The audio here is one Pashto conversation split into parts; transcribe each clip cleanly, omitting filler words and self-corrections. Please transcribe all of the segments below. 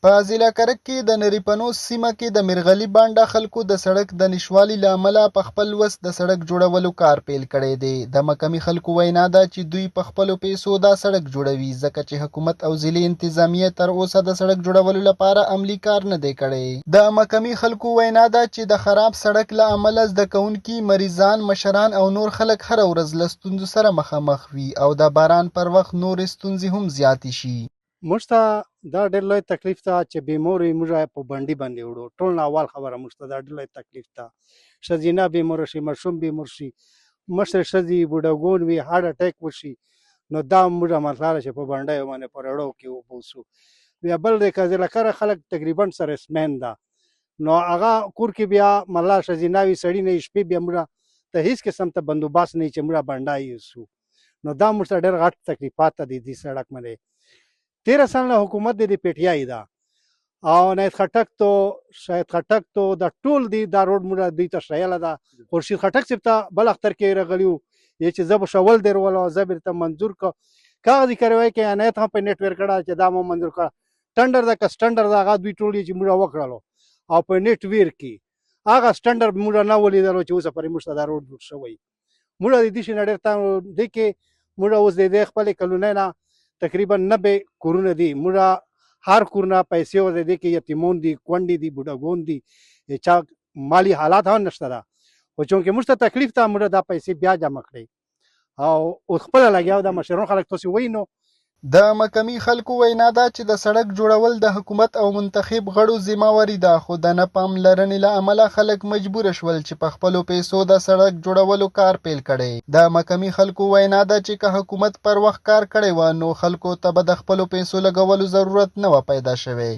په ضلع کرک کې د نری پنوس سیمه کې د میرغلي بانډه خلکو د سړک د نشوالي له امله په خپل وس د سړک جوړولو کار پیل کړی دی. د مقامي خلکو وینا ده چې دوی په خپلو پیسو دا سړک جوړوي ځکه چې حکومت او ضلعي انتظامیه تر اوسه د سړک جوړولو لپاره عملي کار نه دی کړی. د مقامي خلکو وینا ده چې د خراب سړک له امله زده کوونکي، مریضان، مشران او نور خلک هره ورځ له ستونزو سره مخامخ وي او د باران پر وخت نورې ستونزې هم زیاتې شي. موږ ته دا ډېر لوی تکلیف ته چې بیمور یې موږ په بندي باندې وړو. ټول نه اول خبره موږ ته دا ډېر لوی تکلیف ته ښځینه بیمور شي، ماشوم بیمور شي، مشر ښځې بوډاګون وي، هارټ اټیک وشي، نو دا موږ مسله چې په بندیو باندې په رړو کې وبوسو. بیا بل دی که ضلع کره خلک تقریبا سرسمین ده، نو هغه کور کې بیا ملا ښځینه وي، سړي نه وي، شپې بیا موږ ته هېڅ قسم ته بندوبست نه وي چې موږ بنډا یوسو. نو دا موږ ته ډېر غټ تکلیفات دي دې سړک باندې. 13 سال نه حکومت د پی ټی آی ده او نایت خټک تو شاید خټک تو دا ټول دی دا روډ موږ دوی ته شایله ده. خورشید خټک صاحب ته بل اختر کې راغلیو چې زه به شول در ولا زه بیرته منظور کا کاغذي کاروي کې عنایت هم په نیټ ور کړه چې دا مو منظور کا ټندر دا کسټندر دا هغه دوی ټول چې موږ وکړلو او په نیټ ویر کې هغه سټندر موږ نه ولیدلو چې اوس پرې موږ دا روډ جوړ شوی. موږ د دې شي نړۍ ته د کې موږ اوس د خپل کلونه نه تقریبا 90 کورونه دي. موږ هر کورونه پیسې ور دي کې یتیمون دي، کونډې دي، بوډاګون دي، چا مالی حالات هم نشته ده. خو چونکې موږ ته تکلیف ته موږ دا پیسې بیا جمع کړې او خپل لګیاو د مشرون خلک تاسو وینو. د مقامي خلکو وینا ده چې د سړک جوړول د حکومت او منتخب غړو ذمہواري ده، خو د نه پاملرنې له امله خلک مجبور شول چې په خپلو پیسو د سړک جوړولو کار پیل کړي. د مقامي خلکو وینا ده چې که حکومت پر وخت کار کړی و نو خلکو ته به د خپلو پیسو لګولو ضرورت نه و پیدا شوی.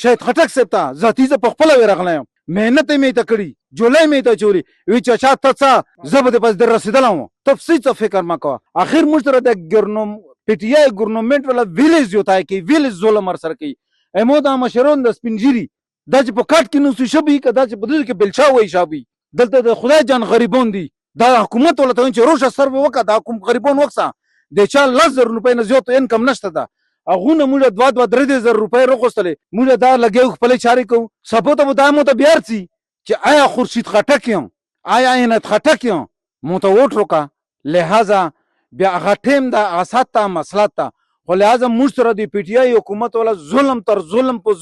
شاید خټک صاحب ته ذاتي زه په خپله ورغلی یم، محنت یې مې ته کړي، جولای مې ته چولی وی چې چا ته څه زه به دې پس در رسېدلی وم. تفصیل څه فکر مه کوه. آخر موږ سره د پی ټی آی ګورنمنټ والا ویلیج یو تای کوي، ویلیج ظلم ورسره کوي. امو دا مشرون د سپینجیري دا چې په کاټ کې نوسو شبي که دا چې په دې کې بلچا وایي شابي دلته د خدای جان غریبون دي. دا حکومت ولا ته چې روشه سر وکړه دا کوم غریبون وکړه د چا 10,000 روپۍ نه زیات انکم نشته ده. هغونه موږ 2-3,000 روپۍ راغوستلې، موږ دا لګیو خپلې چارې کوو. سپو ته به دا مو ته بیا ارڅي چې آیا خورشید خټک یم، آیا عنایت خټک یم، مو ته ووټ وکړه. لہذا بیا هغه ټیم دا اسات ته مسلط ته خو لہذا موږ سره د پی ټی آی حکومت والا ظلم تر ظلم په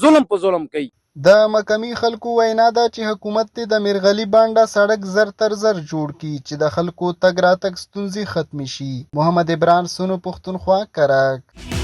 ظلم کوي. د مقامي خلکو وینا ده چې حکومت ته د میرغلي بانډه سړک زر تر زر جوړ کړي چې د خلکو تګ راتګ ستونزې ختمې شي. محمد ابران سونو پښتونخوا کرک.